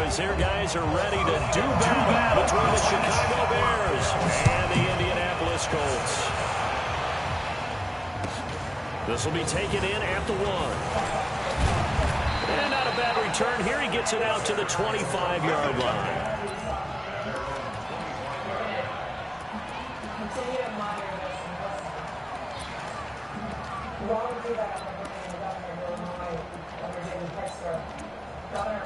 as their guys are ready to do battle between the Chicago Bears and the Indianapolis Colts. This will be taken in at the 1. And not a bad return here. He gets it out to the 25-yard line. Governor,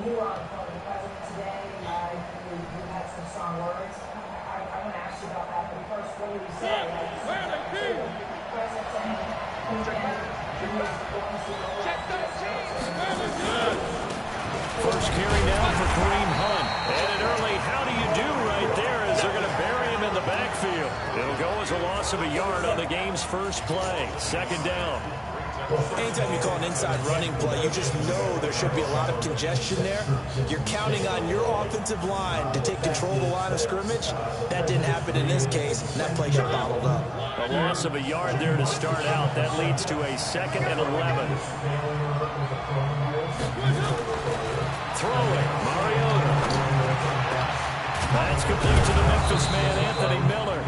you were on the phone with the president today. You had some strong words. I want to ask you about that. But first, what did you say? The president saying he can use First carry down for Kareem Hunt. And an early how do you do right there as they're going to bury him in the backfield. It'll go as a loss of a yard on the game's first play. Second down. Anytime you call an inside running play, you just know there should be a lot of congestion there. You're counting on your offensive line to take control of the line of scrimmage. That didn't happen in this case, and that play got bottled up. A loss of a yard there to start out. That leads to a 2nd and 11. Throwing, Mariota. That's complete to the Memphis man, Anthony Miller.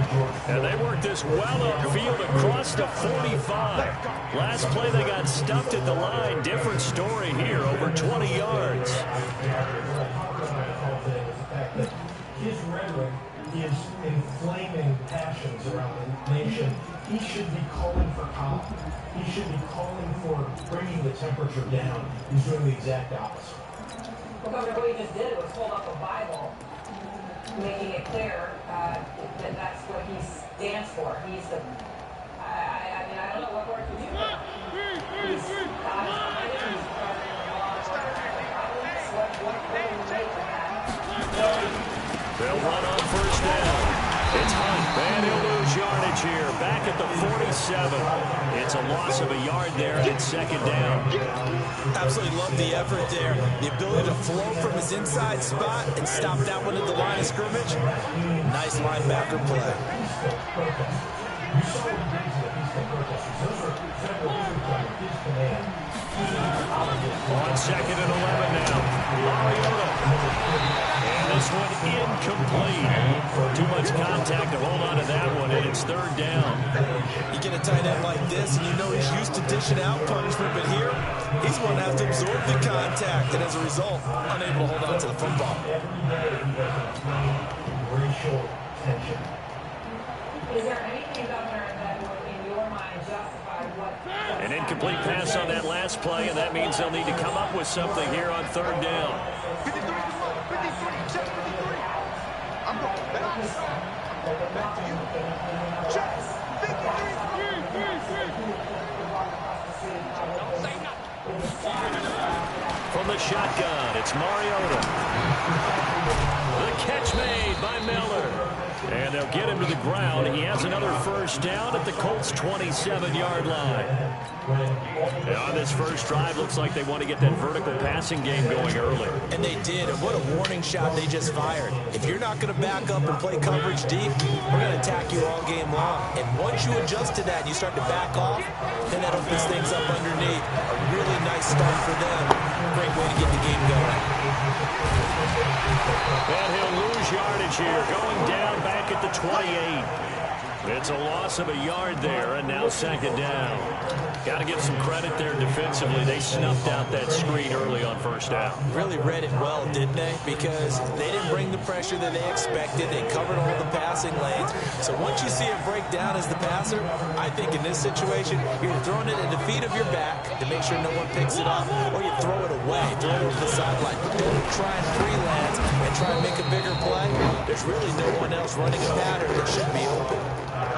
And they worked this well upfield across the 45. Last play they got stuffed at the line. Different story here, over 20 yards. His rhetoric is inflaming passions around the nation. He should be calling for calm. He should be calling for bringing the temperature down. He's doing the exact opposite. Well, Governor, what he just did was hold up a Bible, making it clear that that's what he stands for. He's the, I mean, I don't know what word to do. He's God's behind him. He's the president of law and order. What do we make of that? They'll run on first down. It's Hunt, and he'll lose yardage here. Back at the 47. It's a loss of a yard there, and it's second down. Absolutely love the effort there. The ability to flow from his inside spot and stop that one at the line of scrimmage. Nice linebacker play. On 2nd and 11 now. Mariota. And this one incomplete. Too much contact to hold on to that one, and it's third down. You get a tight end like this, and you know he's used to dishing out punishment, but here, he's going to have to absorb the contact, and as a result, unable to hold on to the football. Racial tension. Is there anything, Governor, that would, in your mind, justify what... An incomplete pass on that last play, and that means they'll need to come up with something here on third down. From the shotgun, it's Mariota. The catch made by Miller. And they'll get him to the ground. He has another first down at the Colts' 27-yard line. And on this first drive, looks like they want to get that vertical passing game going early. And they did, and what a warning shot they just fired. If you're not going to back up and play coverage deep, we're going to attack you all game long. And once you adjust to that and you start to back off, then that opens things up underneath. A really nice start for them. Great way to get the game going. And he'll lose yardage here, going down back at the 28. It's a loss of a yard there, and now second down. Got to give some credit there defensively. They snuffed out that screen early on first down. Really read it well, didn't they? Because they didn't bring the pressure that they expected. They covered all the passing lanes. So once you see it break down as the passer, I think in this situation, you're throwing it at the feet of your back to make sure no one picks it up, or you throw it away, throw it over the sideline. Don't try and freelance and try and make a bigger play. There's really no one else running a pattern that should be open.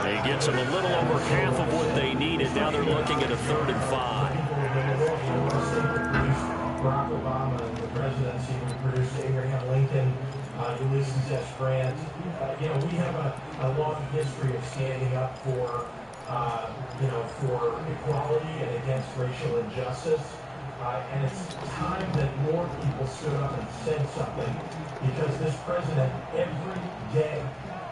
He gets them a little over half of what they needed. Now they're looking at a 3rd and 5. Barack Obama and the presidency, we produced Abraham Lincoln, Ulysses S. Grant. We have a long history of standing up for equality and against racial injustice. And it's time that more people stood up and said something, because this president, every day,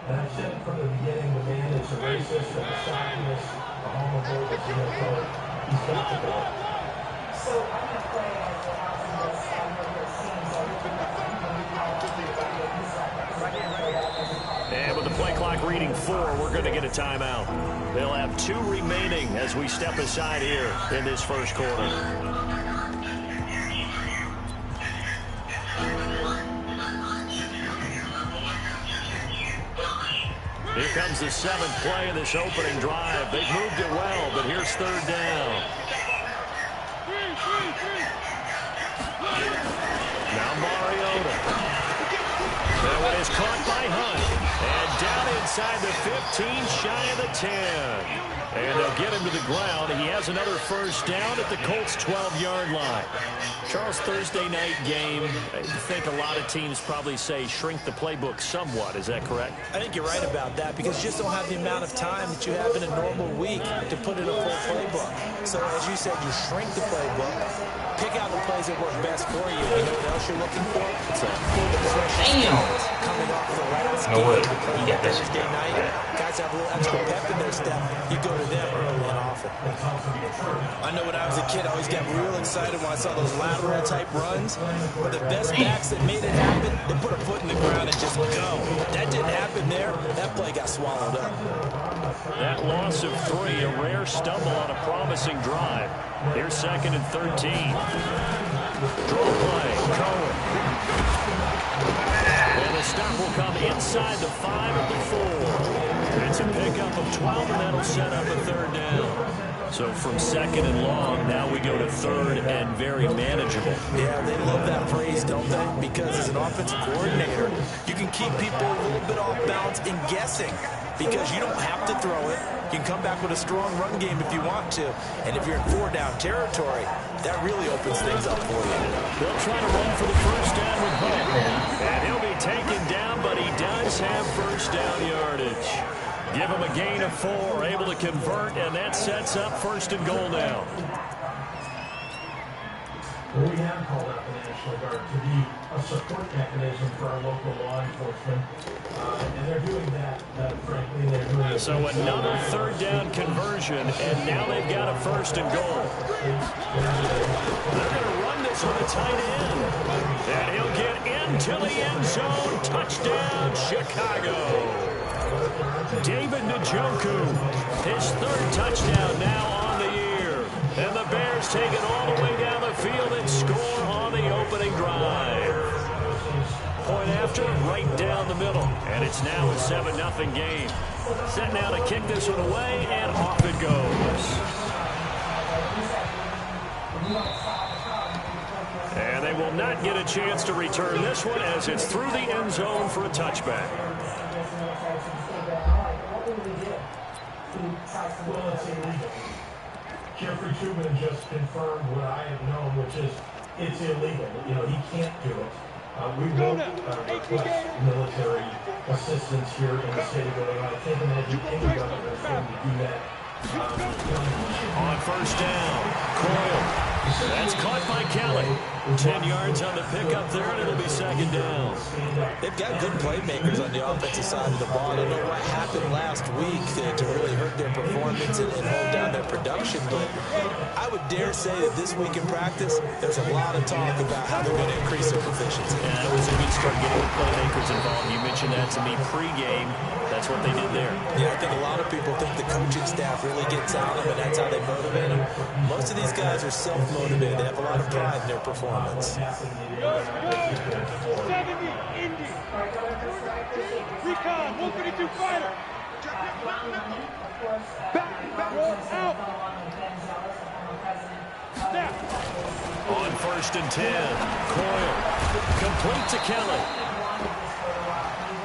and I've said it from the beginning, the man is a racist, a misogynist, a homophobe, a xenophobe. He's got to go. So I'm going to play as the house in this. I know it seems like clock reading 4. We're going to get a timeout. They'll have 2 remaining as we step aside here in this first quarter. Here comes the 7th play of this opening drive. They've moved it well, but here's 3rd down. Now Mariota. That one is caught by Hunt. And down inside the 15, shy of the 10. And they'll get him to the ground. He has another first down at the Colts' 12-yard line. Charles, Thursday night game, I think a lot of teams probably say shrink the playbook somewhat. Is that correct? I think you're right about that because you just don't have the amount of time that you have in a normal week to put in a full playbook. So, as you said, you shrink the playbook, pick out the plays that work best for you. You know what else you're looking for? Coming off the last game Thursday night, guys have a little extra pep in their step. You go to them early and often. I know when I was a kid, I always got real excited when I saw those lateral type runs. But the best backs that made it happen, they put a foot in the ground and just go. That didn't happen there. That play got swallowed up. That loss of 3, a rare stumble on a promising drive. Here's 2nd and 13. Draw play, Cohen. And the stop will come inside the 5 at the 4. It's a pickup of 12, and that'll set up a 3rd down. So from 2nd and long, now we go to 3rd and very manageable. Yeah, they love that phrase, don't they? Because as an offensive coordinator, you can keep people a little bit off balance and guessing because you don't have to throw it. You can come back with a strong run game if you want to. And if you're in 4-down territory, that really opens things up for you. They'll try to run for the first down with Hunt. And he'll be taken down, but he does have first down yardage. Give him a gain of 4, able to convert, and that sets up 1st and goal now. Well, we have called out the National Guard to be a support mechanism for our local law enforcement, and they're doing that, frankly, they're doing it. So another 3rd down conversion, and now they've got a 1st and goal. They're going to run this with a tight end, and he'll get into the end zone. Touchdown, Chicago. David Njoku, his 3rd touchdown now on the year. And the Bears take it all the way down the field and score on the opening drive. Point after, right down the middle. And it's now a 7-0 game. Set now to kick this one away, and off it goes. And they will not get a chance to return this one as it's through the end zone for a touchback. Well, it's illegal. Jeffrey Tubman just confirmed what I have known, which is it's illegal. You know, he can't do it. We won't request military assistance here in the state of Illinois. I can't imagine any governor is going to do that. On first down, Coyle. That's caught by Kelly. 10 yards on the pickup there, and it'll be 2nd down. They've got good playmakers on the offensive side of the ball. I don't know what happened last week to really hurt their performance and hold down their production, but I would dare say that this week in practice, there's a lot of talk about how they're going to increase their proficiency. And that was a good start getting the playmakers involved. You mentioned that to me pregame. That's what they did there. Yeah, I think a lot of people think the coaching staff really gets out of them, and that's how they motivate them. Most of these guys are self-motivated. They have a lot of pride in their performance. Recon, 152 fighter. Back, roll out. Snap. On 1st and 10, Coyle. Complete to Kelly.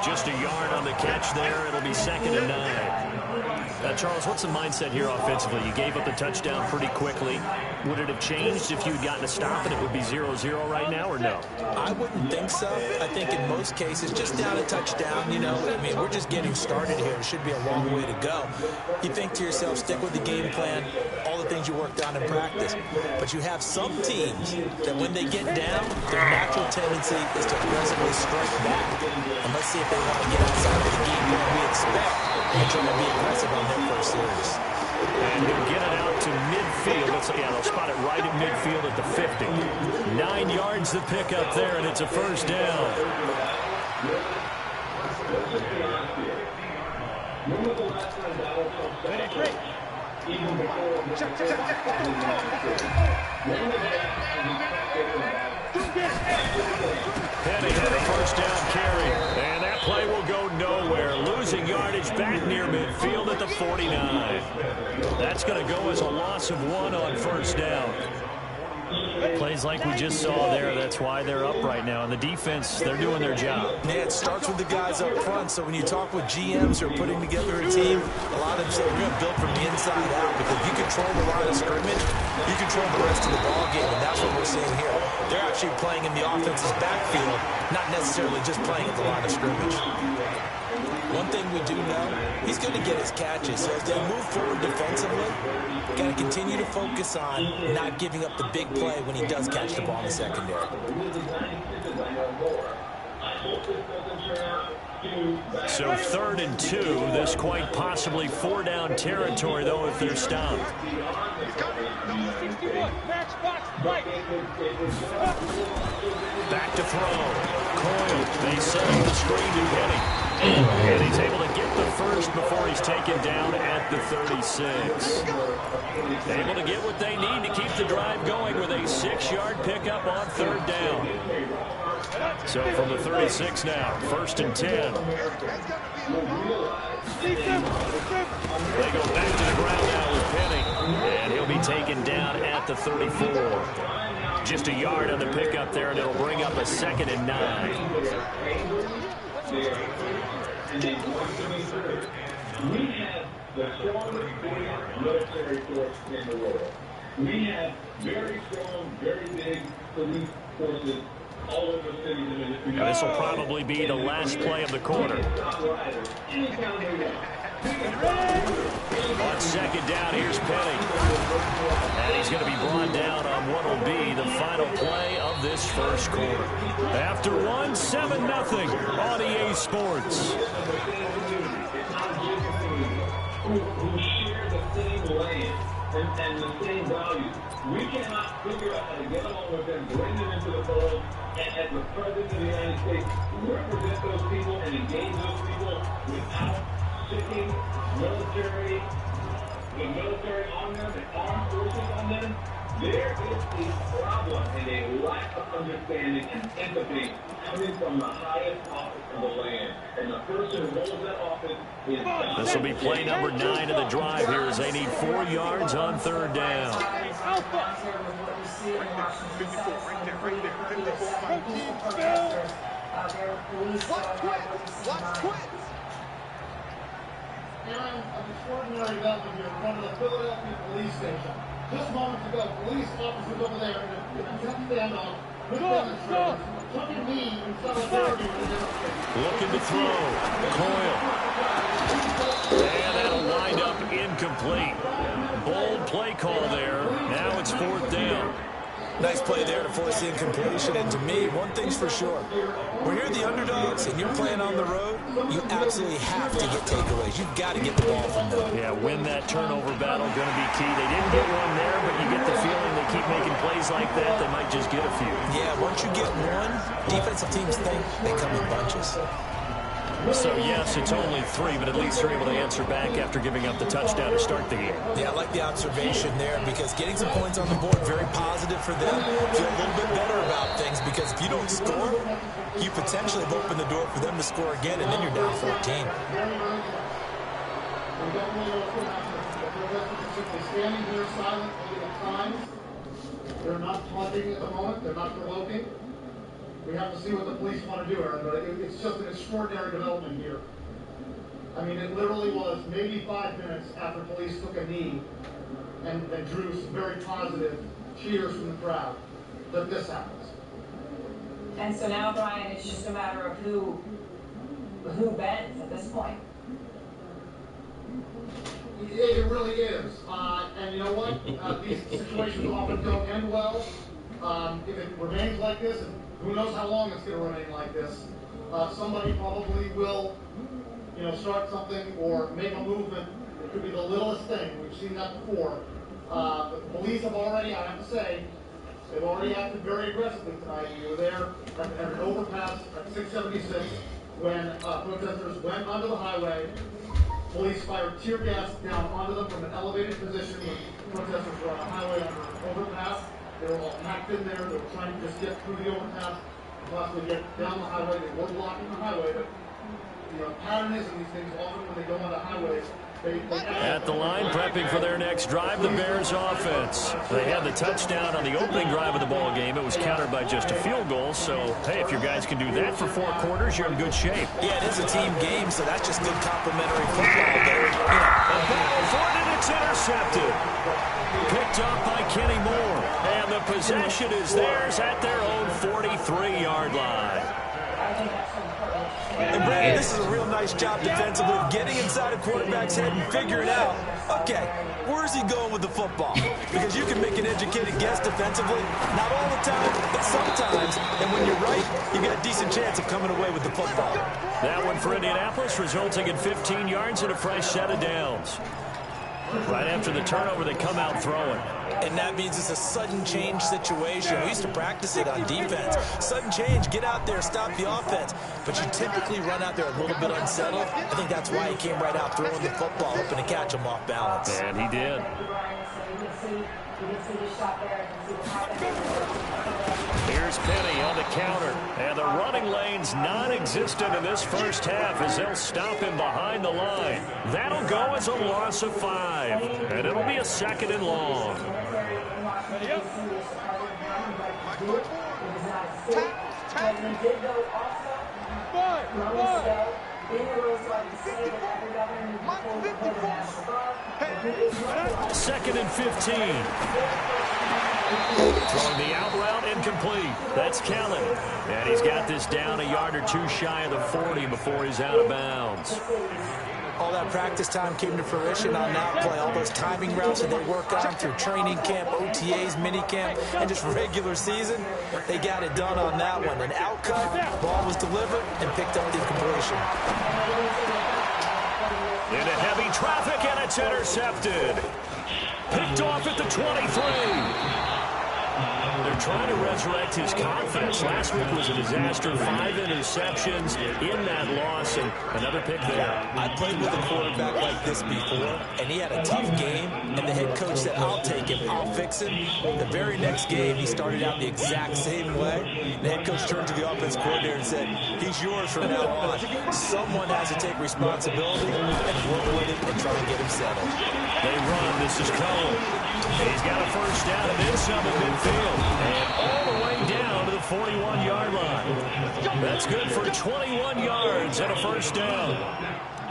Just a yard on the catch there. It'll be 2nd and 9. Charles, what's the mindset here offensively? You gave up the touchdown pretty quickly. Would it have changed if you had gotten a stop and it would be 0-0 right now, or no? I wouldn't think so. I think in most cases, just down a touchdown, you know, I mean, we're just getting started here. It should be a long way to go. You think to yourself, stick with the game plan, all the things you worked on in practice. But you have some teams that when they get down, their natural tendency is to aggressively strike back. And let's see if they want to get outside of the game plan we expect and try to be aggressive on their first series. And he'll get it out to midfield. They'll spot it right at midfield at the 50. 9 yards to pick up there, and it's a 1st down. Ready, break. Check. Penny had a first down carry, and that play will go nowhere. Losing yardage back near midfield at the 49. That's going to go as a loss of 1 on first down. Plays like we just saw there, that's why they're up right now. And the defense, they're doing their job. Yeah, it starts with the guys up front. So when you talk with GMs who are putting together a team, a lot of them say we're going to build from the inside out, because if you control the line of scrimmage, you control the rest of the ball game, and that's what we're seeing here. They're actually playing in the offense's backfield, not necessarily just playing at the line of scrimmage. One thing we do know, he's going to get his catches. So as they move forward defensively, got to continue to focus on not giving up the big play when he does catch the ball in the secondary. So 3rd and 2. This quite possibly 4-down territory, though, if they're stopped. 61, match box, right. Back to throw. Coyle, they set up the screen to Penny. And he's able to get the first before he's taken down at the 36. Able to get what they need to keep the drive going with a 6-yard pickup on 3rd down. So from the 36 now, 1st and 10. They go back to the ground now with Penny. And he'll be taken down at the 34. Just a yard on the pickup there, and it'll bring up a 2nd and 9. We have the strongest military force in the world. We have very strong, very big police forces all over the cities and industry. Now this will probably be the last play of the quarter. On 2nd down, here's Penny. And he's going to be brought down on what will be the final play of this first quarter. After 1, 7-0 on EA Sports. Who share the same land and the same values. We cannot figure out how to get along with them, bring them into the fold, and as the President of the United States, represent those people and engage those people without sticking the military on them, the armed forces on them. There is a problem and a lack of understanding and empathy coming from the highest office of the land. And the person who holds that office is... This will be play number 9 of the drive here as they need 4 yards on 3rd down. Aaron, an extraordinary development here in front of the Philadelphia police station. Just moments ago, police officers over there in a tough standoff with demonstrators took a knee in solidarity with the demonstrators. Looking to throw. Coyle. And that'll wind up incomplete. Bold play call there. Now it's 4th down. Nice play there to force the incompletion. And to me, one thing's for sure. When you're the underdogs and you're playing on the road, you absolutely have to get takeaways. You've got to get the ball from them. Yeah, win that turnover battle, going to be key. They didn't get one there, but you get the feeling they keep making plays like that, they might just get a few. Yeah, once you get one, defensive teams think they come in bunches. So, yes, it's only 3, but at least they're able to answer back after giving up the touchdown to start the game. Yeah, I like the observation there because getting some points on the board, very positive for them. Feel a little bit better about things because if you don't score, you potentially have opened the door for them to score again, and then you're down 14. We don't really know what's going to happen. They're simply standing here silently at times. They're not taunting at the moment. They're not provoking. We have to see what the police want to do, Aaron, but it's just an extraordinary development here. I mean, it literally was maybe 5 minutes after police took a knee and drew some very positive cheers from the crowd that this happens. And so now, Brian, it's just a matter of who bends at this point. It really is. And you know what? These situations often don't end well. If it remains like this, and who knows how long it's going to remain like this, somebody probably will, start something or make a movement. It could be the littlest thing. We've seen that before. The police have already, I have to say, they've already acted very aggressively tonight. We were there at an overpass at 676 when protesters went onto the highway, Police fired tear gas down onto them from an elevated position when protesters were on a highway under an overpass. They were all packed in there. They were trying to just get through the overpass, possibly get down the highway. They were blocking the highway, but the pattern is in these things, often when they go on the highways, at the line, prepping for their next drive, the Bears offense. They had the touchdown on the opening drive of the ball game. It was countered by just a field goal. So, hey, if your guys can do that for 4 quarters, you're in good shape. Yeah, it is a team game, so that's just good complimentary football. A battle for it, and it's intercepted. Picked up by Kenny Moore. And the possession is theirs at their own 43-yard line. And Brandon, this is a real nice job defensively of getting inside a quarterback's head and figuring out, okay, where's he going with the football? Because you can make an educated guess defensively, not all the time, but sometimes. And when you're right, you've got a decent chance of coming away with the football. That one for Indianapolis, resulting in 15 yards and a fresh set of downs. Right after the turnover, they come out throwing. And that means it's a sudden change situation. We used to practice it on defense. Sudden change, get out there, stop the offense. But you typically run out there a little bit unsettled. I think that's why he came right out throwing the football, hoping to catch him off balance. And he did. Here's Penny on the counter. And the running lane's non-existent in this first half as they'll stop him behind the line. That'll go as a loss of 5. And it'll be a 2nd and long. Second and 15. Throwing the out route incomplete. That's Kellen. And he's got this down a yard or 2 shy of the 40 before he's out of bounds. All that practice time came to fruition on that play. All those timing routes that they work on through training camp, OTAs, minicamp, and just regular season, they got it done on that one. An outcut, ball was delivered, and picked up the completion. Into heavy traffic, and it's intercepted. Picked off at the 23. They're trying to resurrect his confidence. Last week was a disaster. 5 interceptions in that loss, and another pick there. I played with a quarterback like this before, and he had a tough game, and the head coach said, I'll take him, I'll fix him. The very next game, he started out the exact same way. The head coach turned to the offense coordinator and said, he's yours from now on. Someone has to take responsibility and work with him and try to get him settled. They run. This is Cole. He's got a first down and then some at midfield. And all the way down to the 41-yard line. That's good for 21 yards and a first down.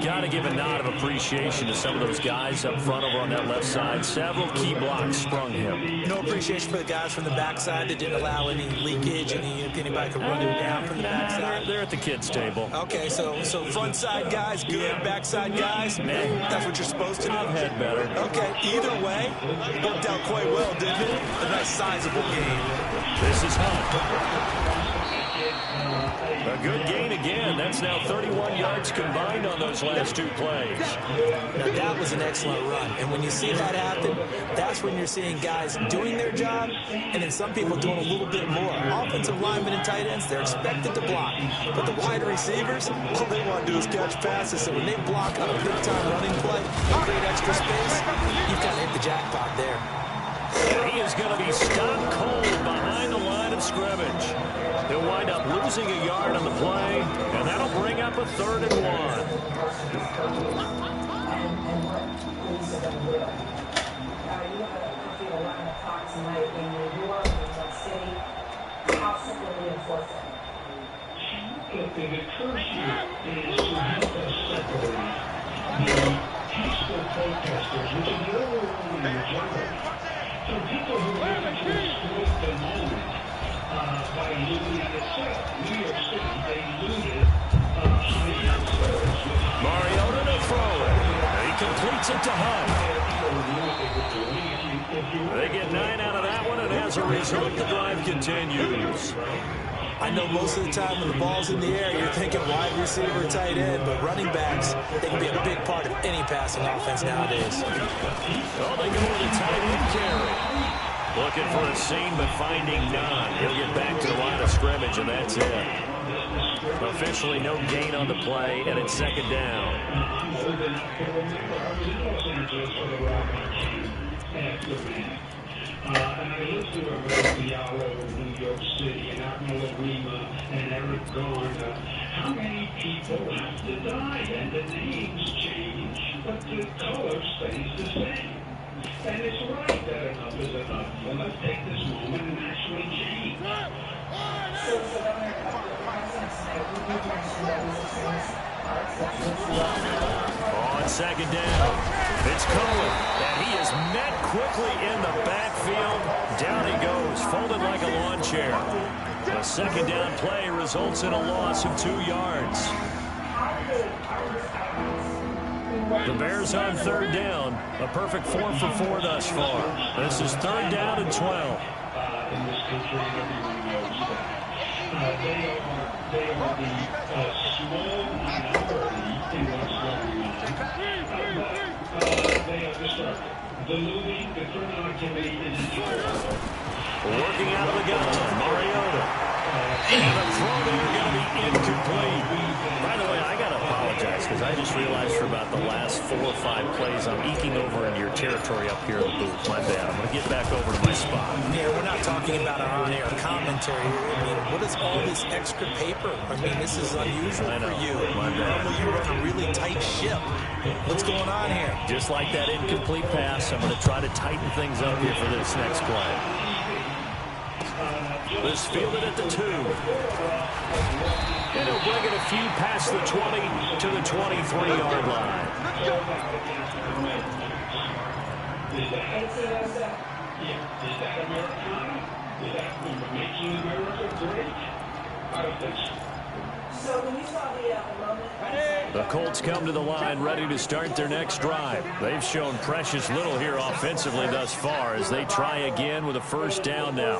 Got to give a nod of appreciation to some of those guys up front over on that left side. Several key blocks sprung him. No appreciation for the guys from the backside that didn't allow any leakage, anybody could run him down from the backside. They're at the kids' table. Okay, so front side guys good, backside guys, that's what you're supposed to do. I've had better. Okay, either way, worked out quite well, didn't it? A nice sizable game. This is Hunt. A good gain again. That's now 31 yards combined on those last 2 plays. Now, that was an excellent run. And when you see that happen, that's when you're seeing guys doing their job and then some people doing a little bit more. Offensive linemen and tight ends, they're expected to block. But the wide receivers, all they want to do is catch passes. So when they block on a big-time running play, create extra space, you've kind of hit the jackpot there. And he is going to be stopped cold behind the line of scrimmage. He'll wind up losing a yard on the play, and that'll bring up a 3rd and 1. So people who are looking to exploit the moment by losing the set. New York City, they looted on the outskirts. Mariota to throw it. He completes it to Hunt. They get 9 out of that one, and as a result, the drive continues. I know most of the time when the ball's in the air, you're thinking wide receiver, tight end, but running backs, they can be a big part of any passing offense nowadays. Well, they go with a tight end carry. Looking for a seam, but finding none. He'll get back to the line of scrimmage, and that's it. Officially no gain on the play, and it's second down. And I listened to everybody all over New York City and out in Lima and Eric Garner. How many people have to die? And the names change, but the color stays the same. And it's right that enough is enough. And let's take this moment and actually change. So Governor, you mentioned that he's On second down, it's Cohen, and he is met quickly in the backfield. Down he goes, folded like a lawn chair. A second down play results in a loss of 2 yards. The Bears on third down, a perfect 4 for 4 thus far. This is third down and 12. In this country, everyone knows that they are the small minority in what's going on. They are destructive. The looting, the criminal activity is enjoyable. Working out of the gun, Mariota. And the throw there going to be incomplete. By the way, I got to apologize because I just realized for about the last 4 or 5 plays I'm eking over into your territory up here in the booth. My bad. I'm going to get back over to my spot. Yeah, we're not talking about our on-air commentary. I mean, what is all this extra paper? I mean, this is unusual for you. My bad. Normally you run a really tight ship. What's going on here? Just like that incomplete pass, I'm going to try to tighten things up here for this next play. This fielded at the 2. And he'll bring it a few past the 20 to the 23-yard line. Is that Americana? Is that making America great? I don't think so. So when you saw the moment... The Colts come to the line ready to start their next drive. They've shown precious little here offensively thus far as they try again with a first down now.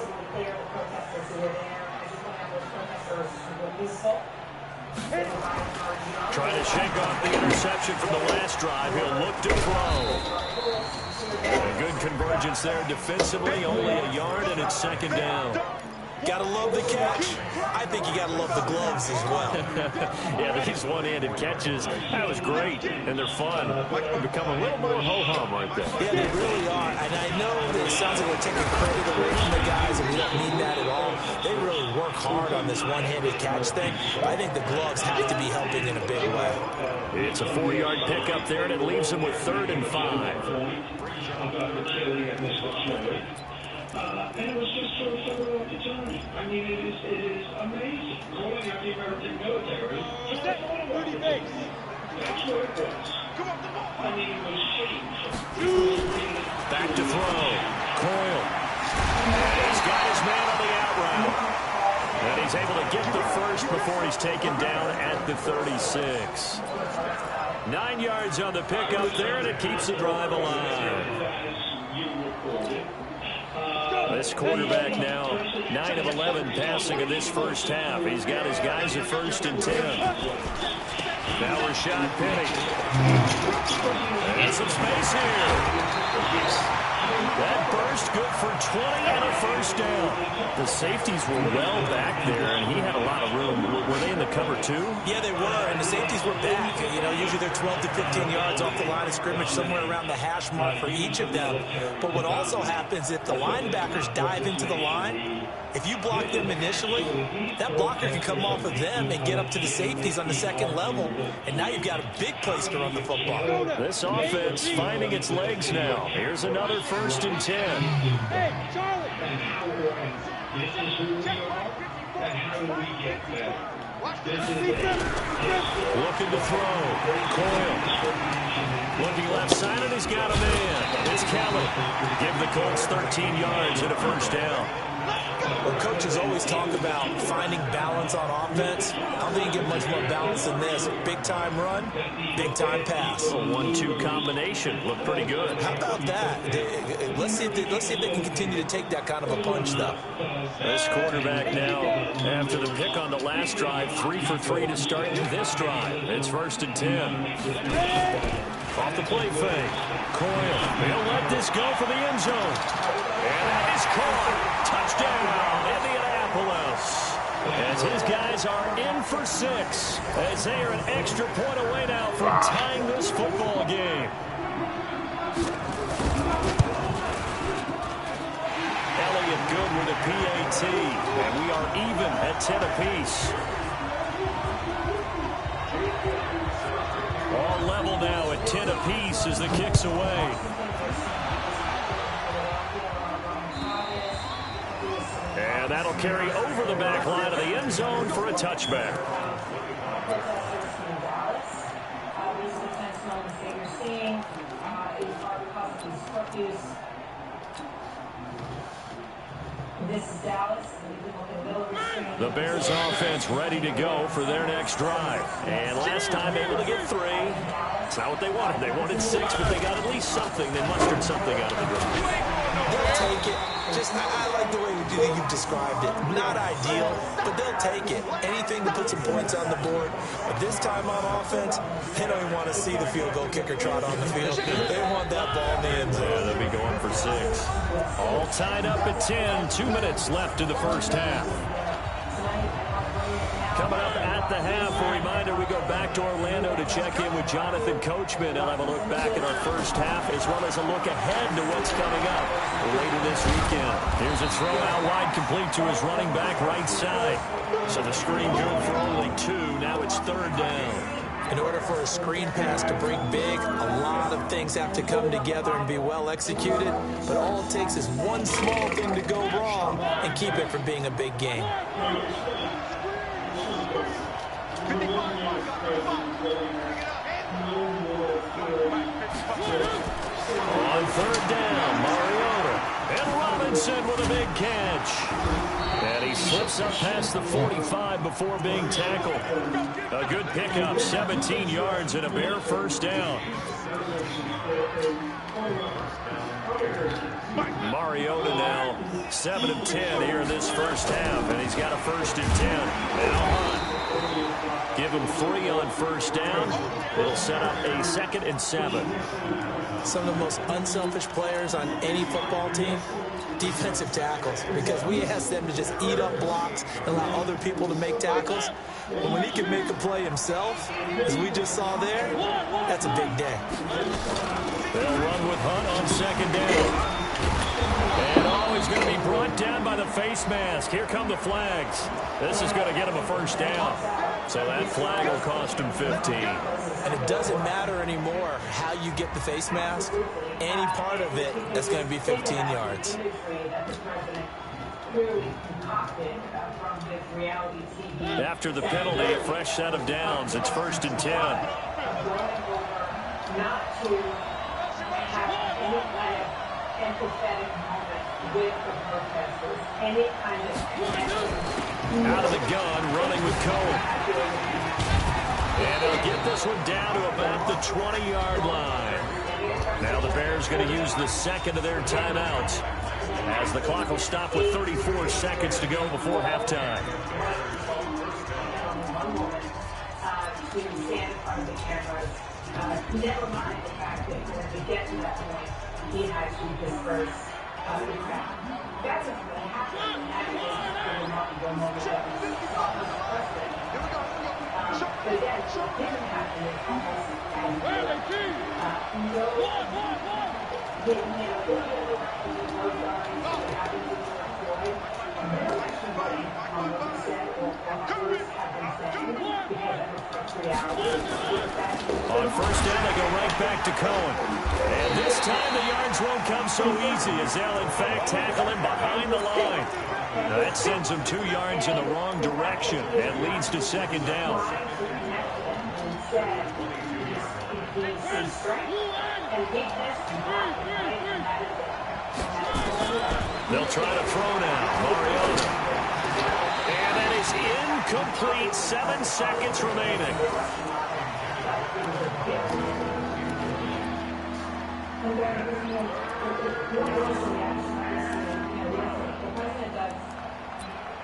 Trying to shake off the interception from the last drive. He'll look to throw. A good convergence there defensively, only a yard, and it's second down. Gotta love the catch. I think you gotta love the gloves as well. Yeah, these one-handed catches, that was great, and they're fun. They become a little more ho-hum right there. Yeah, they really are. And I know that it sounds like we're taking credit away from the guys, and we don't mean that at all. They really work hard on this one-handed catch thing. I think the gloves have to be helping in a big way. It's a 4-yard pickup there, and it leaves them with 3rd and 5. And it was just so off the time. I mean, it is amazing. Calling out the American military. That's what it was. I mean, it was changed. Back to throw. Coyle. He's got his man on the out route. And he's able to get the first before he's taken down at the 36. 9 yards on the pickup there, and it keeps the drive alive. This quarterback now 9 of 11 passing in this first half. He's got his guys at 1st and 10. Now Rashad Penny. And some space here. That burst good for 20 and a first down. The safeties were well back there, and he had a lot of room. Were they in the cover too? Yeah, they were, and the safeties were back. You know, usually they're 12 to 15 yards off the line of scrimmage, somewhere around the hash mark for each of them. But what also happens if the linebackers dive into the line, if you block them initially, that blocker can come off of them and get up to the safeties on the second level, and now you've got a big place to run the football. This offense finding its legs now. Here's another 1st and 10. Hey, Charlie! This is who we are, and how do we get better? Looking to throw. Coyle. Looking left side, and he's got a man. It's Kelly. Give the Colts 13 yards and a first down. Well, coaches always talk about finding balance on offense. I don't think you get much more balance than this. Big-time run, big-time pass. A 1-2 combination. Looked pretty good. How about that? Let's see if they can continue to take that kind of a punch, though. This quarterback now, after the pick on the last drive, 3 for 3 to start this drive. It's 1st and 10. Off the play fake. Coyle. He'll let this go for the end zone. And that is caught. Touchdown, Indianapolis. As his guys are in for 6. As they are an extra point away now from tying this football game. Elliott good with a PAT. And we are even at 10 apiece. All level now at 10 apiece as the kick's away. And that'll carry over the back line of the end zone for a touchback. This is Dallas. The Bears offense ready to go for their next drive. And last time able to get 3. It's not what they wanted. They wanted 6, but they got at least something. They mustered something out of the drive. They'll take it. I like the way you've described it. Not ideal, but they'll take it. Anything to put some points on the board. But this time on offense, they don't even want to see the field goal kicker trot on the field. They want that ball in the end zone. Yeah, they'll be going for 6. All tied up at 10. 2 minutes left in the first half. Coming up at the half, a reminder, we go back to Orlando to check in with Jonathan Coachman. He'll have a look back at our first half as well as a look ahead to what's coming up later this weekend. Here's a throw out wide, complete to his running back right side. So the screen good for only 2. Now it's 3rd down. In order for a screen pass to break big, a lot of things have to come together and be well executed. But all it takes is one small thing to go wrong and keep it from being a big game. On 3rd down, Mariota. And Robinson with a big catch. And he slips up past the 45 before being tackled. A good pickup, 17 yards and a Bear first down. Mariota now 7 of 10 here in this first half, and he's got a 1st and 10. Now Hunt. Give him 3 on 1st down. It'll set up a 2nd and 7. Some of the most unselfish players on any football team, defensive tackles, because we ask them to just eat up blocks and allow other people to make tackles. But when he can make a play himself, as we just saw there, that's a big day. They'll run with Hunt on 2nd down. And he's going to be brought down by the face mask. Here come the flags. This is going to get him a 1st down. So that flag will cost him 15. And it doesn't matter anymore how you get the face mask. Any part of it, that's going to be 15 yards. After the penalty, a fresh set of downs. It's 1st and 10. Not to have any kind of empathetic moment with the protesters, any kind of connection. Out of the gun, running with Cohen. And they'll get this one down to about the 20-yard line. Now the Bears going to use the 2nd of their timeouts as the clock will stop with 34 seconds to go before halftime. To stand in front of the cameras. Never mind the fact that when we get to that point, he had to disperse the crowd. That's what's going to happen. And that is a remarkable moment that we saw from the president. But again, it didn't happen. It's almost as no getting in a little bit of those guys that happened to Floyd. And they're actually running on what he said or others have been saying because of the reality. On 1st down, they go right back to Cohen. And this time the yards won't come so easy as they'll, in fact, tackle him behind the line. That sends him 2 yards in the wrong direction and leads to 2nd down. They'll try to throw now. Mariota. And that is incomplete. 7 seconds remaining.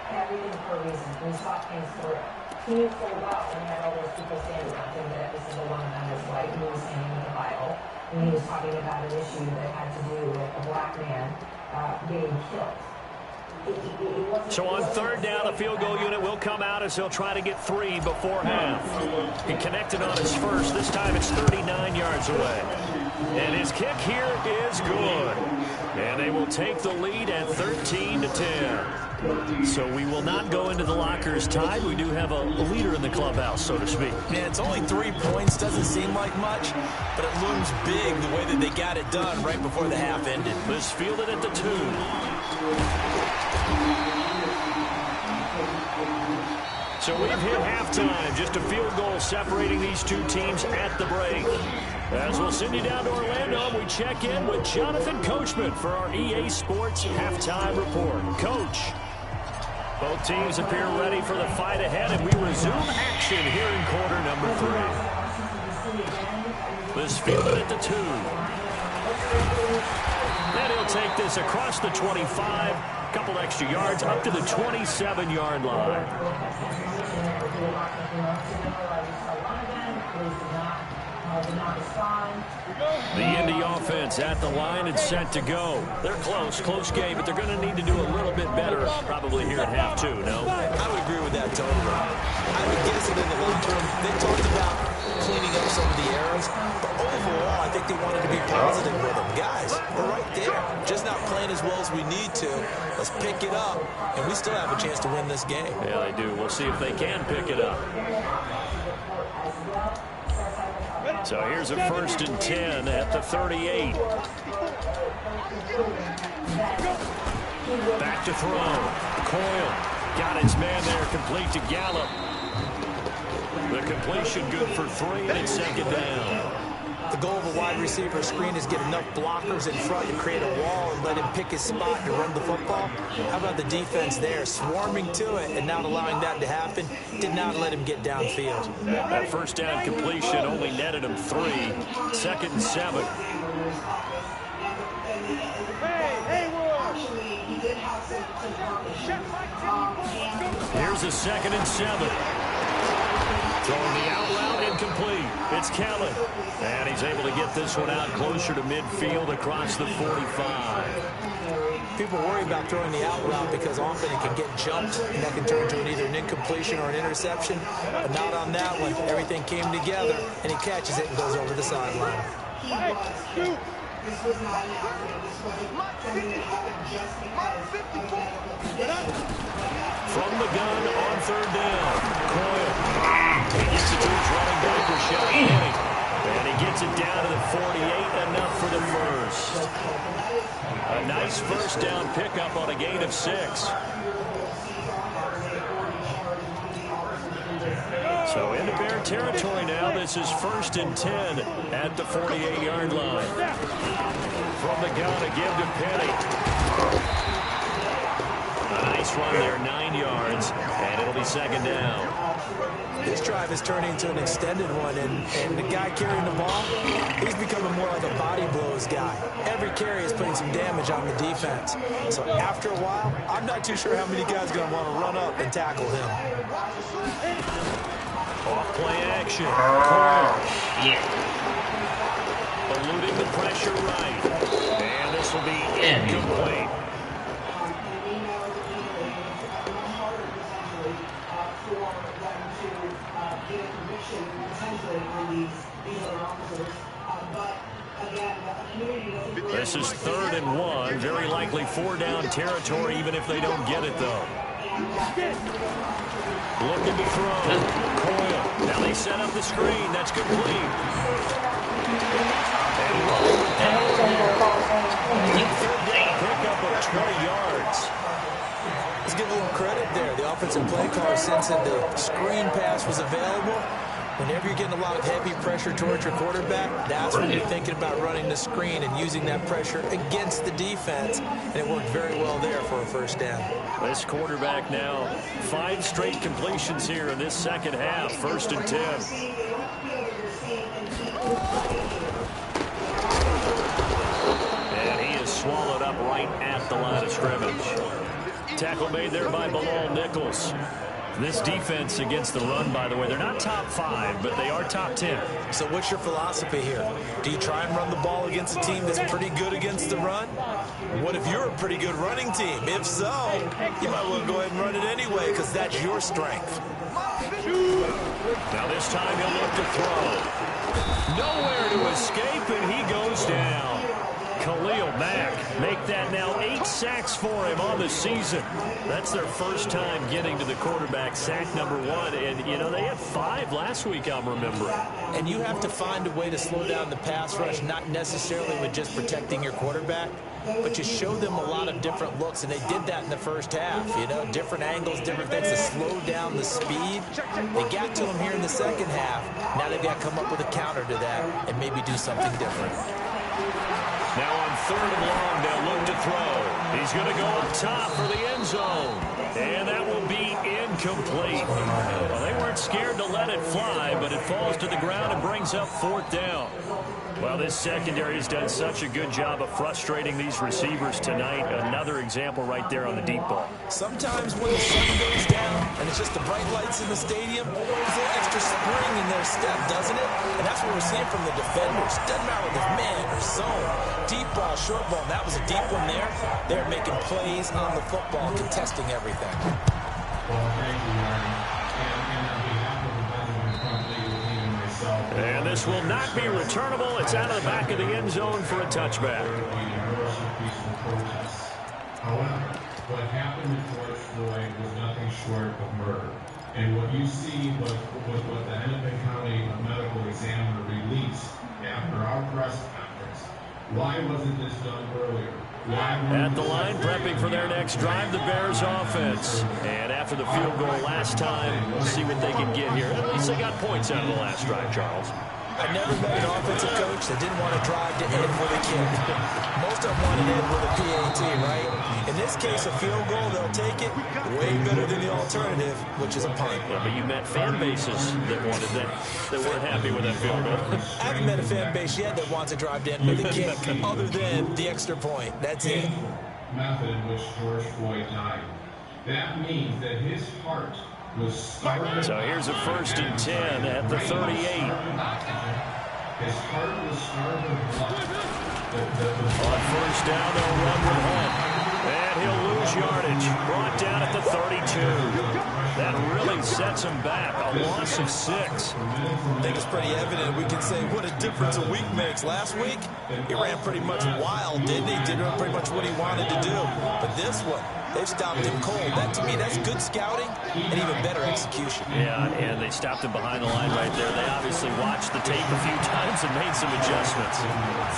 Everything for a reason. We saw things through. He knew full well when he had all those people standing around him that every single one of them was white and he was standing with the Bible. And he was talking about an issue that had to do with a black man being killed. So on third down, the field goal unit will come out as he'll try to get 3 before half. He connected on his first. This time it's 39 yards away. And his kick here is good. And they will take the lead at 13-10. So we will not go into the lockers tied. We do have a leader in the clubhouse, so to speak. Man, it's only 3 points. Doesn't seem like much, but it looms big the way that they got it done right before the half ended. This fielded at the 2. So we've hit halftime. Just a field goal separating these two teams at the break. As we'll send you down to Orlando, we check in with Jonathan Coachman for our EA Sports Halftime Report. Coach, both teams appear ready for the fight ahead, and we resume action here in quarter number 3. This fielded at the 2. Then he'll take this across the 25. Couple extra yards up to the 27-yard line. The Indy offense at the line and set to go. They're close game, but they're going to need to do a little bit better probably here at half 2, no? I would agree with that totally. I would guess that in the long term, they talked about cleaning up some of the errors, but overall, I think they wanted to be positive with them. Guys, we're right there. Just not playing as well as we need to. Let's pick it up, and we still have a chance to win this game. Yeah, they do. We'll see if they can pick it up. So here's a 1st and 10 at the 38. Back to throw. Coyle got his man there, complete to Gallup. The completion good for 3, and it's 2nd down. The goal of a wide receiver screen is get enough blockers in front to create a wall and let him pick his spot to run the football. How about the defense there, swarming to it and not allowing that to happen? Did not let him get downfield. That 1st down completion only netted him 3. 2nd and 7. Here's a 2nd and 7. Throwing the out route, incomplete. It's Kellen. And he's able to get this one out closer to midfield across the 45. People worry about throwing the out route because often it can get jumped, and that can turn into either an incompletion or an interception. But not on that one. Everything came together, and he catches it and goes over the sideline. From the gun on 3rd down. Coyle. He gets it to his running back, Rashad Penny. And he gets it down to the 48, enough for the 1st. A nice 1st down pickup on a gain of 6. So into Bear territory now. This is 1st and 10 at the 48-yard line. From the gun, a give to Penny. A nice run there, 9 yards, and it'll be 2nd down. This drive is turning into an extended one, and the guy carrying the ball, he's becoming more like a body blows guy. Every carry is putting some damage on the defense. So after a while, I'm not too sure how many guys are going to want to run up and tackle him. Off-play action. Coyle. Eluding the pressure right. And this will be incomplete. This is 3rd and 1. Very likely 4-down territory, even if they don't get it, though. Looking to throw. Coyle. Now they set up the screen. That's complete. Pickup of 20 yards. Let's give a little credit there. The offensive play caller sensed that the screen pass was available. Whenever you're getting a lot of heavy pressure towards your quarterback, that's when you're thinking about running the screen and using that pressure against the defense. And it worked very well there for a 1st down. This quarterback now 5 straight completions here in this 2nd half. 1st and 10. And he is swallowed up right at the line of scrimmage. Tackle made there by Bilal Nichols. This defense against the run, by the way, they're not top 5, but they are top 10. So what's your philosophy here? Do you try and run the ball against a team that's pretty good against the run? What if you're a pretty good running team? If so, you might well go ahead and run it anyway because that's your strength. Now this time he'll look to throw. Nowhere to escape, and he goes down. Khalil Mack make that now 8 sacks for him on the season. That's their first time getting to the quarterback, sack number 1. And, you know, they had 5 last week, I'm remembering. And you have to find a way to slow down the pass rush, not necessarily with just protecting your quarterback, but you show them a lot of different looks, and they did that in the first half. You know, different angles, different things to slow down the speed. They got to him here in the second half. Now they've got to come up with a counter to that and maybe do something different. Now on 3rd and long, they'll look to throw. He's going to go up top for the end zone. And that will be incomplete. Well, they weren't scared to let it fly, but it falls to the ground and brings up 4th down. Well, this secondary has done such a good job of frustrating these receivers tonight. Another example right there on the deep ball. Sometimes when the sun goes down and it's just the bright lights in the stadium, there's a little extra spring in their step, doesn't it? And that's what we're seeing from the defenders. Doesn't matter whether it's man or zone. Deep ball, short ball. That was a deep one there. They're making plays on the football, contesting everything. Well, thank you, Aaron. And on behalf of the Benjamin Company, and myself, and this will not be returnable. It's out of the back of the end zone for a touchback. However, what happened to George Floyd was nothing short of murder. And what you see was what the Hennepin County Medical Examiner released after our press conference. Why wasn't this done earlier? At the line, prepping for their next drive, the Bears offense. And after the field goal last time, we'll see what they can get here. At least they got points out of the last drive, Charles. I never met an offensive coach that didn't want to drive to end with a kick. Most of them want to end with a PAT, right? In this case, a field goal, they'll take it. Way better than the alternative, which is a punt. Yeah, but you met fan bases that wanted that weren't happy with that field goal. I haven't met a fan base yet that wants to drive to end with a kick other than the extra point. That's it. Method in which George Floyd died. That means that his heart was starved. So here's a 1st and 10 at the 38. His heart was starved of blood. On 1st down, they'll run with Hunt. And he'll lose yardage. Brought down at the 32. That really sets him back. A loss of 6. I think it's pretty evident. We can say what a difference a week makes. Last week, he ran pretty much wild, didn't he? Did pretty much what he wanted to do. But this one, they've stopped him cold. That, to me, that's good scouting and even better execution. Yeah, and they stopped him behind the line right there. They obviously watched the tape a few times and made some adjustments.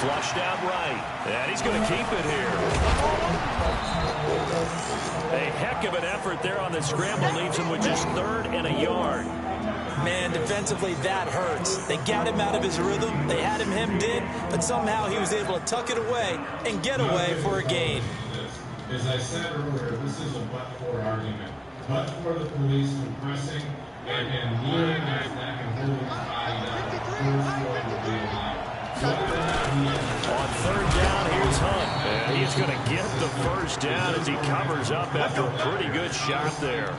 Flushed out right. And he's going to keep it here. A heck of an effort there on the scramble. Leaves him with just 3rd and a yard. Man, defensively, that hurts. They got him out of his rhythm. They had him hemmed in, but somehow he was able to tuck it away and get away for a gain. As I said earlier, this is a but-for argument. But for the police compressing and kneeling on his neck and holding his body down, George Floyd will be alive. On 3rd down, here's Hunt. And he's going to get the 1st down as he covers up after a pretty good shot there.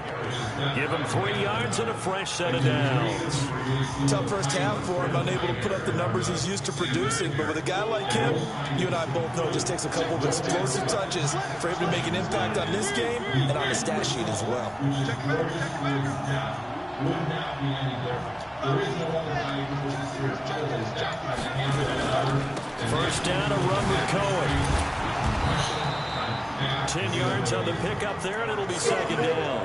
Give him 3 yards and a fresh set of downs. Tough first half for him, unable to put up the numbers he's used to producing. But with a guy like him, you and I both know it just takes a couple of explosive touches for him to make an impact on this game and on the stat sheet as well. Would not be any different. There is no other diagnosis here other than death by the hand of another. 1st down, a run with Cohen. 10 yards on the pickup there, and it'll be 2nd down.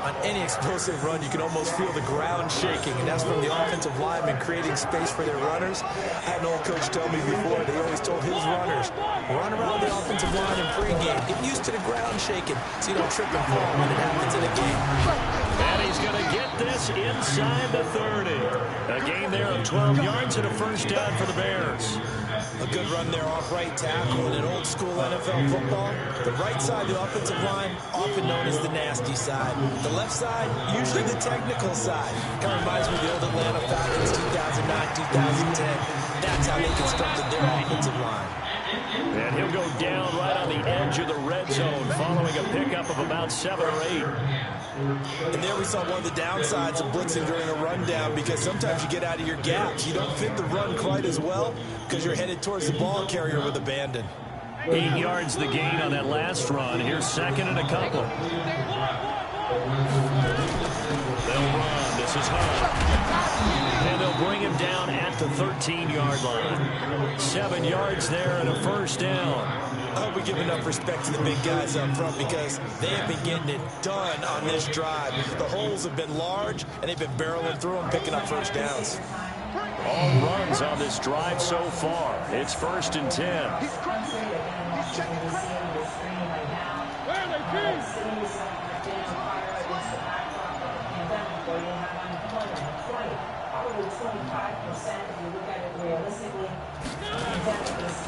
On any explosive run, you can almost feel the ground shaking, and that's from the offensive linemen creating space for their runners. I had an old coach tell me before, they always told his runners, run around the offensive line in pregame. Get used to the ground shaking so you don't trip and fall when it happens in a game. And he's going to get this inside the 30. A gain there of 12 yards and a 1st down for the Bears. A good run there off right tackle in an old school NFL football. The right side of the offensive line, often known as the nasty side. The left side, usually the technical side. Kind of reminds me of the old Atlanta Falcons 2009, 2010. That's how they constructed their offensive line. And he'll go down right on the edge of the red zone following a pickup of about 7 or 8. And there we saw one of the downsides of blitzing during a rundown, because sometimes you get out of your gaps. You don't fit the run quite as well because you're headed towards the ball carrier with abandon. 8 yards the gain on that last run. Here's second and a couple. They'll run. This is Hunt. And they'll bring him down at the 13-yard line. 7 yards there and a first down. I hope we give enough respect to the big guys up front, because they have been getting it done on this drive. The holes have been large, and they've been barreling through them, picking up first downs. All runs on this drive so far. It's 1st and 10.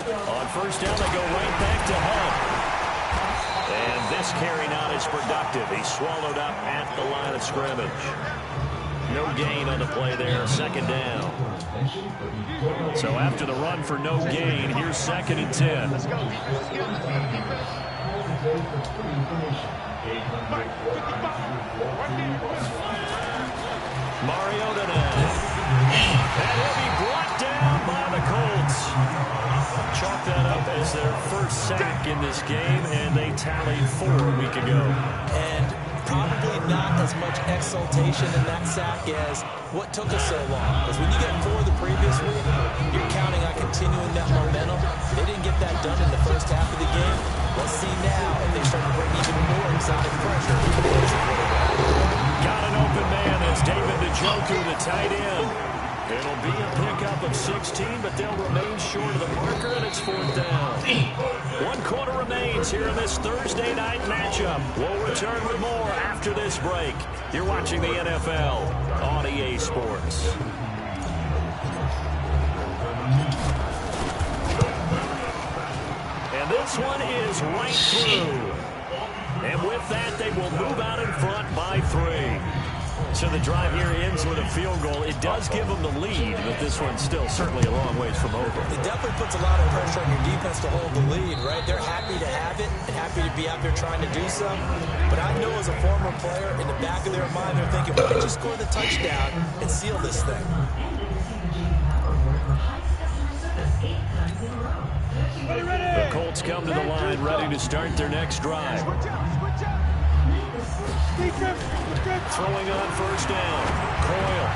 On first down, they go right back to Hunt. And this carry not as productive. He's swallowed up at the line of scrimmage. No gain on the play there, second down. So after the run for no gain, here's 2nd and 10. Let's go. Mariota now. And he'll be brought down by the Colts. Chalk that up as their first sack in this game, and they tallied 4 a week ago. And probably not as much exultation in that sack as what took us so long. Because when you get 4 the previous week, you're counting on continuing that momentum. They didn't get that done in the first half of the game. Let's see now if they start to bring even more exotic pressure. Got an open man. That's David Njoku, the tight end. It'll be a pickup of 16, but they'll remain short of the marker, and it's 4th down. 1 quarter remains here in this Thursday night matchup. We'll return with more after this break. You're watching the NFL on EA Sports. And this one is right through. And with that, they will move out in front by 3. So the drive here ends with a field goal. It does give them the lead, but this one's still certainly a long ways from over. It definitely puts a lot of pressure on your defense to hold the lead, right? They're happy to have it and happy to be out there trying to do so. But I know as a former player, in the back of their mind, they're thinking, why don't you score the touchdown and seal this thing? The Colts come to the line, ready to start their next drive. Throwing on first down. Coyle.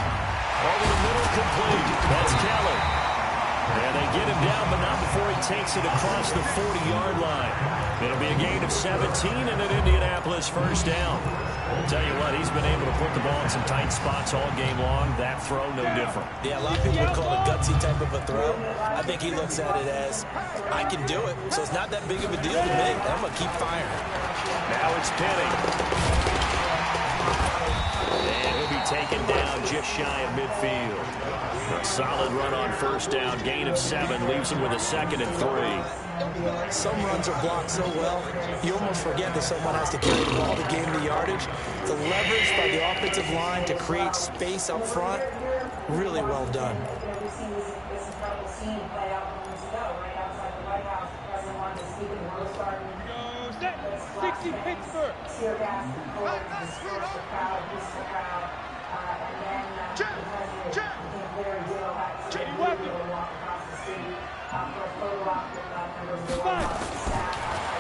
Over the middle, complete. That's Kelly. And they get him down, but not before he takes it across the 40-yard line. It'll be a gain of 17 and an Indianapolis first down. I'll tell you what, he's been able to put the ball in some tight spots all game long. That throw, no different. Yeah, a lot of people would call it a gutsy type of a throw. I think he looks at it as, I can do it, so it's not that big of a deal to me. I'm going to keep firing. Now it's Penny. And he'll be taken down just shy of midfield. A solid run on first down. Gain of 7 leaves him with a 2nd and 3. Some runs are blocked so well, you almost forget that someone has to carry the ball to gain the yardage. The leverage by the offensive line to create space up front, really well done. Pittsburgh.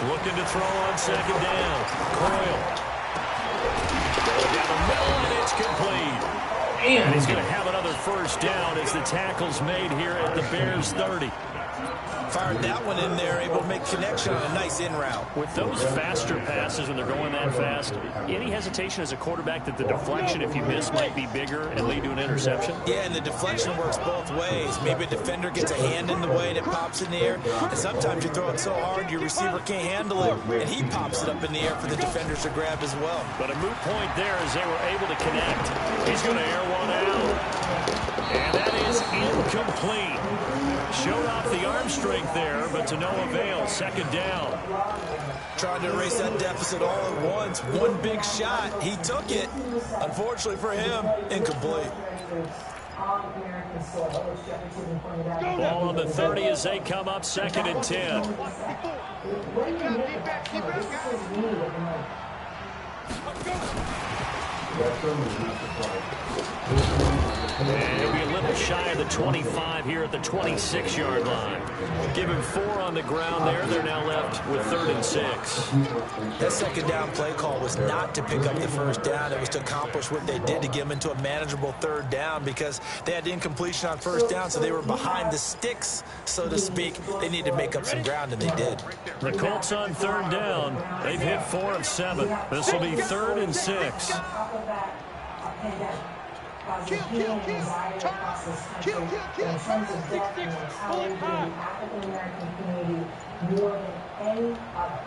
Looking to throw on second down. Coyle. Going down the middle, and it's complete. And he's going to have another first down as the tackle's made here at the Bears' 30. Fired that one in there, able to make connection on a nice in route. With those faster passes when they're going that fast, any hesitation as a quarterback that the deflection, if you miss, might be bigger and lead to an interception? Yeah, and the deflection works both ways. Maybe a defender gets a hand in the way and it pops in the air, and sometimes you throw it so hard your receiver can't handle it, and he pops it up in the air for the defenders to grab as well. But a moot point there as they were able to connect. He's going to air one out. And that is incomplete. Showed off the arm strength there, but to no avail. Second down. Trying to erase that deficit all at once. One big shot. He took it. Unfortunately for him, incomplete. on American soil, which Jeffrey Tibbin pointed out. Ball on the 30 as they come up 2nd and 10. What do you make of that? This is his need at the moment. And he'll be a little shy of the 25 here at the 26-yard line. Give him 4 on the ground there. They're now left with 3rd and 6. That second down play call was not to pick up the first down. It was to accomplish what they did to get them into a manageable 3rd down because they had incompletion on 1st down, so they were behind the sticks, so to speak. They needed to make up some ground, and they did. The Colts on 3rd down. They've hit 4 of 7. This will be 3rd and 6. On top of that, pandemic causing pain and anxiety across this country. In terms of death and mortality, the African-American community more than any other.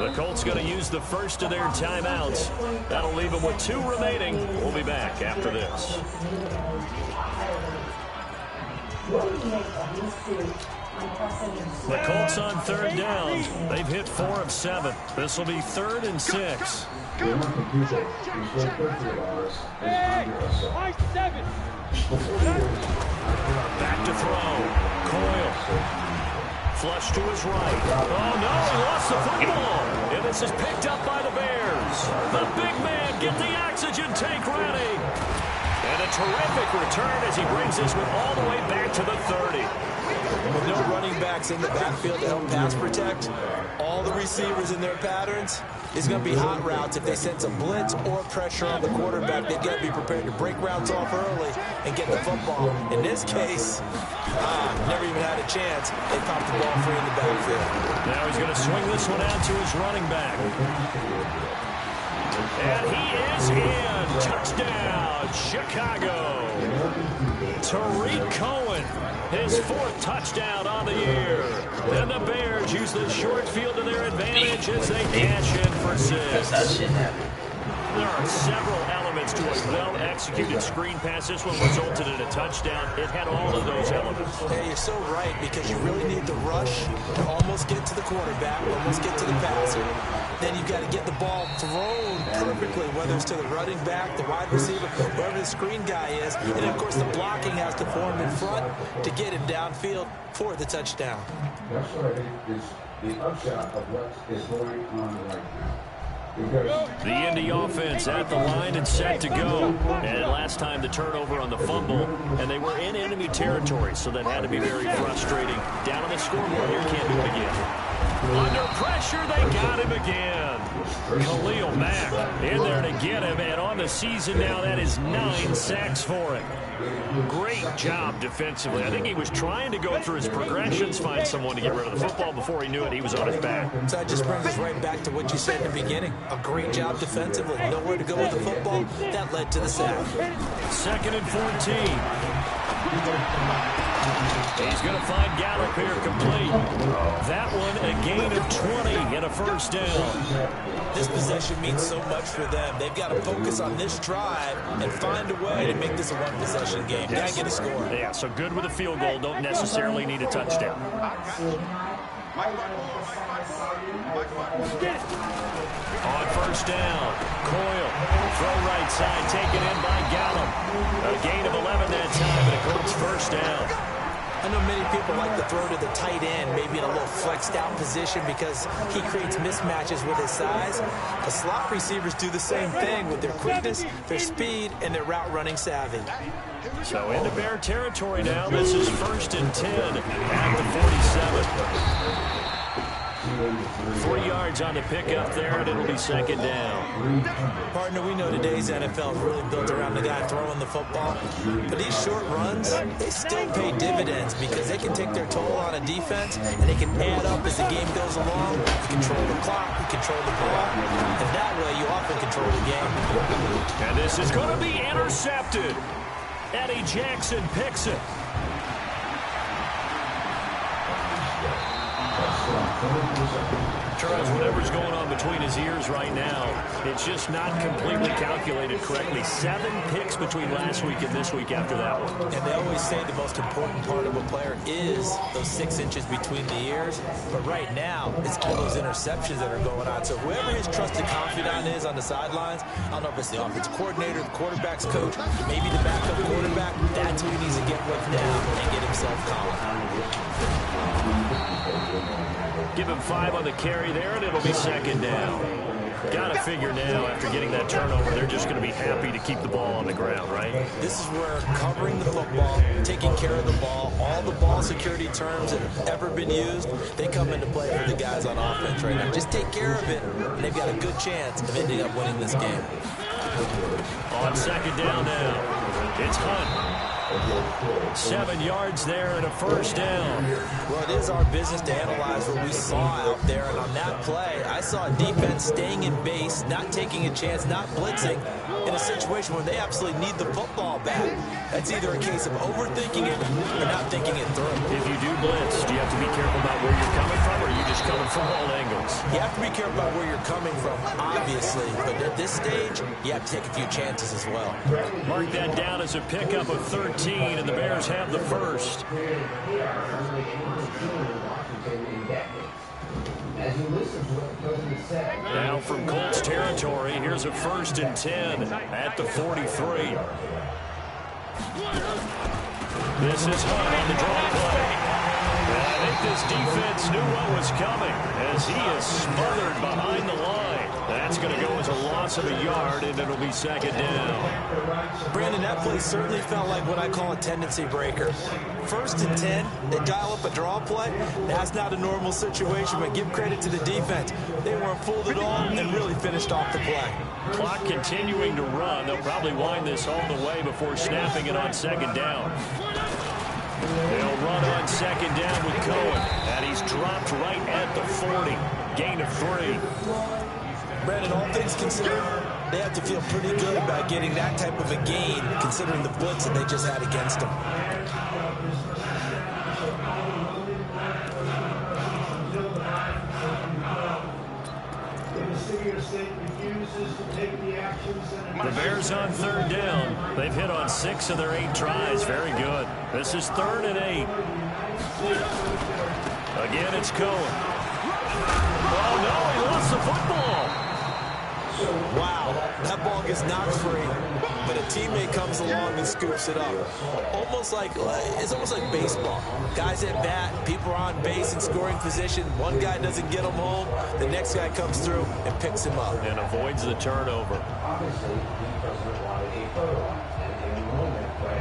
The Colts going to use the first of their timeouts. That'll leave them with 2 remaining. We'll be back after this. What do you make of these two unprecedented The Colts on 3rd down. They've hit 4 of 7. This will be 3rd and 6. Back to throw. Coyle. Flush to his right. Oh, no, he lost the football. And this is picked up by the Bears. The big man, get the oxygen tank ready. And a terrific return as he brings this one all the way back to the 30. With no running backs in the backfield to help pass protect, all the receivers in their patterns is going to be hot routes. If they sense a blitz or pressure on the quarterback, they've got to be prepared to break routes off early and get the football. In this case, never even had a chance. They popped the ball free in the backfield. Now he's going to swing this one out to his running back. And he is in. Touchdown, Chicago. Tariq Cohen, his 4th touchdown on the year. And the Bears use the short field to their advantage as they cash in for 6. There are several elements to a well-executed screen pass. This one resulted in a touchdown. It had all of those elements. Yeah, you're so right, because you really need the rush to almost get to the quarterback, almost get to the passer. Then you've got to get the ball thrown perfectly, whether it's to the running back, the wide receiver, wherever the screen guy is. And, of course, the blocking has to form in front to get him downfield for the touchdown. That's what I think is the upshot of what is going on right now. The Indy offense at the line and set to go. And last time the turnover on the fumble, and they were in enemy territory, so that had to be very frustrating. Down on the scoreboard here, can't do it again. Under pressure, they got him again. Khalil Mack in there to get him, and on the season now, that is 9 sacks for him. Great job defensively. I think he was trying to go through his progressions, find someone to get rid of the football. Before he knew it, he was on his back. So that just brings us right back to what you said in the beginning. A great job defensively. Nowhere to go with the football. That led to the sack. 2nd and 14. He's going to find Gallup here complete. That one a gain of 20 and a 1st down. This possession means so much for them. They've got to focus on this drive and find a way to make this a one-possession game. Got to get a score. Yeah, so good with a field goal. Don't necessarily need a touchdown. On 1st down, Coyle, throw right side, taken in by Gallup. A gain of 11 that time, and a Colts 1st down. I know many people like to throw to the tight end, maybe in a little flexed out position because he creates mismatches with his size. The slot receivers do the same thing with their quickness, their speed, and their route running savvy. So into Bear territory now. This is 1st and 10 at the 47. 40 yards on the pickup there, and it'll be 2nd down. Partner, we know today's NFL is really built around the guy throwing the football. But these short runs, they still pay dividends because they can take their toll on a defense, and they can add up as the game goes along. You control the clock, you control the ball, and that way you often control the game. And this is going to be intercepted. Eddie Jackson picks it. Charles, whatever's going on between his ears right now, it's just not completely calculated correctly. 7 picks between last week and this week after that one. And they always say the most important part of a player is those 6 inches between the ears. But right now, it's all those interceptions that are going on. So whoever his trusted confidant is on the sidelines, I don't know if it's the offensive coordinator, the quarterback's coach, maybe the backup quarterback, that's who he needs to get with down and get himself calm. Give him 5 on the carry there, and it'll be second down. Got to figure now, after getting that turnover, they're just going to be happy to keep the ball on the ground, right? This is where covering the football, taking care of the ball, all the ball security terms that have ever been used, they come into play for the guys on offense right now. Just take care of it, and they've got a good chance of ending up winning this game. On second down now, it's Hunt. 7 yards there and a first down. Well, it is our business to analyze what we saw out there, and on that play, I saw a defense staying in base, not taking a chance, not blitzing, in a situation where they absolutely need the football back. That's either a case of overthinking it or not thinking it through. If you do blitz, do you have to be careful about where you're coming from, or are you just coming from all angles? You have to be careful about where you're coming from, obviously, but at this stage, you have to take a few chances as well. Mark that down as a pickup of 13, and the Bears have the first. Now from Colts territory, here's a 1st and 10 at the 43. This is Hunt on the draw play. And I think this defense knew what was coming as he is smothered behind the line. That's going to go as a loss of a yard, and it'll be second down. Brandon, that play certainly felt like what I call a tendency breaker. 1st and 10, they dial up a draw play. That's not a normal situation, but give credit to the defense. They weren't fooled at all and really finished off the play. Clock continuing to run. They'll probably wind this all the way before snapping it on second down. They'll run on second down with Cohen, and he's dropped right at the 40. Gain of 3. Brandon, all things considered, they have to feel pretty good about getting that type of a gain, considering the blitz that they just had against them. The Bears on 3rd down. They've hit on 6 of their 8 tries. Very good. This is 3rd and 8. Again, it's Cohen. Oh, no, he lost the football. Wow, that ball gets knocked free, but a teammate comes along and scoops it up. It's almost like baseball. Guys at bat, people are on base in scoring position. One guy doesn't get him home, the next guy comes through and picks him up. And avoids the turnover.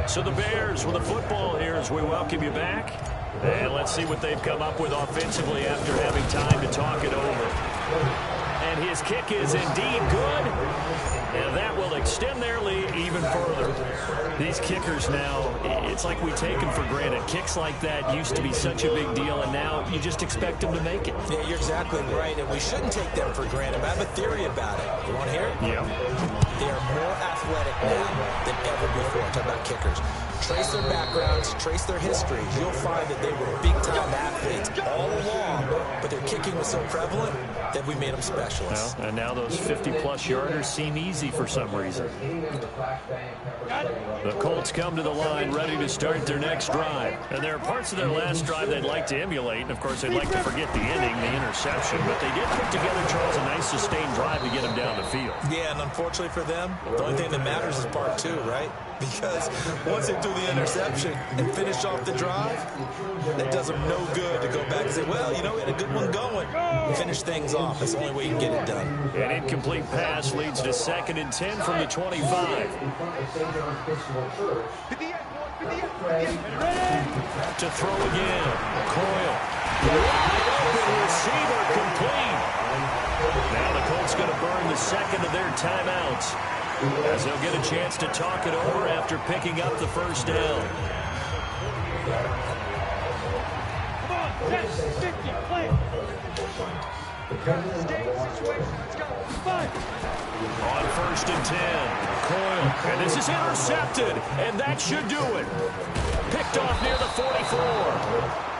So the Bears with the football here as we welcome you back. And let's see what they've come up with offensively after having time to talk it over. And his kick is indeed good, and that will extend their lead even further. These kickers now, it's like we take them for granted. Kicks like that used to be such a big deal, and now you just expect them to make it. Yeah, you're exactly right, and we shouldn't take them for granted. I have a theory about it. You want to hear it? Yeah. They are more athletic now than ever before. Talk about kickers. Trace their backgrounds, trace their histories. You'll find that they were big-time athletes all along, but their kicking was so prevalent that we made them specialists. Well, and now those 50-plus yarders seem easy for some reason. The Colts come to the line ready to start their next drive. And there are parts of their last drive they'd like to emulate. And, of course, they'd like to forget the inning, the interception. But they did put together, Charles, a nice sustained drive to get them down the field. Yeah, and unfortunately for them, the only thing that matters is part 2, right? Because once they do the interception and finish off the drive, that does them no good to go back and say, well, you know, we had a good one going. Finish things off. That's the only way you can get it done. An incomplete pass leads to 2nd and 10 from the 25. To throw again. Coyle. Wide open receiver complete. Now the Colts going to burn the 2nd of their timeouts, as they'll get a chance to talk it over after picking up the first down. Come on, 10, 50, play. Stay in situation. Let's go. 5. On 1st and 10, Coyle, and this is intercepted, and that should do it. Picked off near the 44.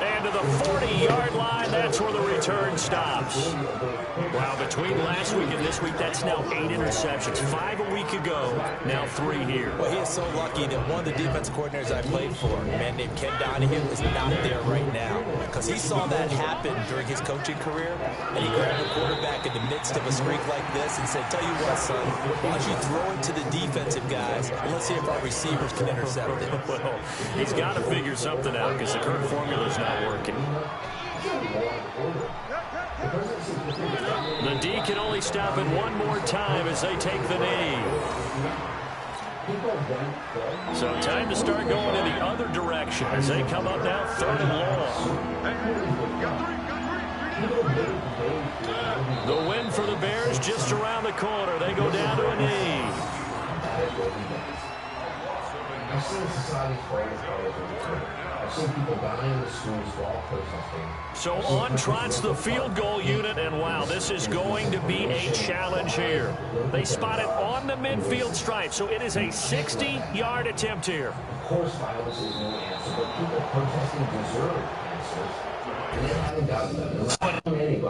And to the 40-yard line, that's where the return stops. Wow, between last week and this week, that's now 8 interceptions. 5 a week ago, now 3 here. Well, he is so lucky that one of the defensive coordinators I played for, a man named Ken Donahue, is not there right now. Because he saw that happen during his coaching career, and he grabbed the quarterback in the midst of a streak like this and said, tell you what, son, why don't you throw it to the defensive guys, and let's see if our receivers can intercept it. Well, he's got to figure something out because the current formula is not working. The D can only stop it one more time as they take the knee. So time to start going in the other direction as they come up now 3rd and long. The win for the Bears just around the corner. They go down to a knee. I've seen society's greatest colors return. I've seen people die in the schools for all protesting. So on trots the field goal unit, and wow, this is going to be a challenge here. They spot it on the midfield stripe, so it is a 60-yard attempt here. Of course, violence is no answer, but people protesting deserve answers. And they haven't gotten them. Anybody.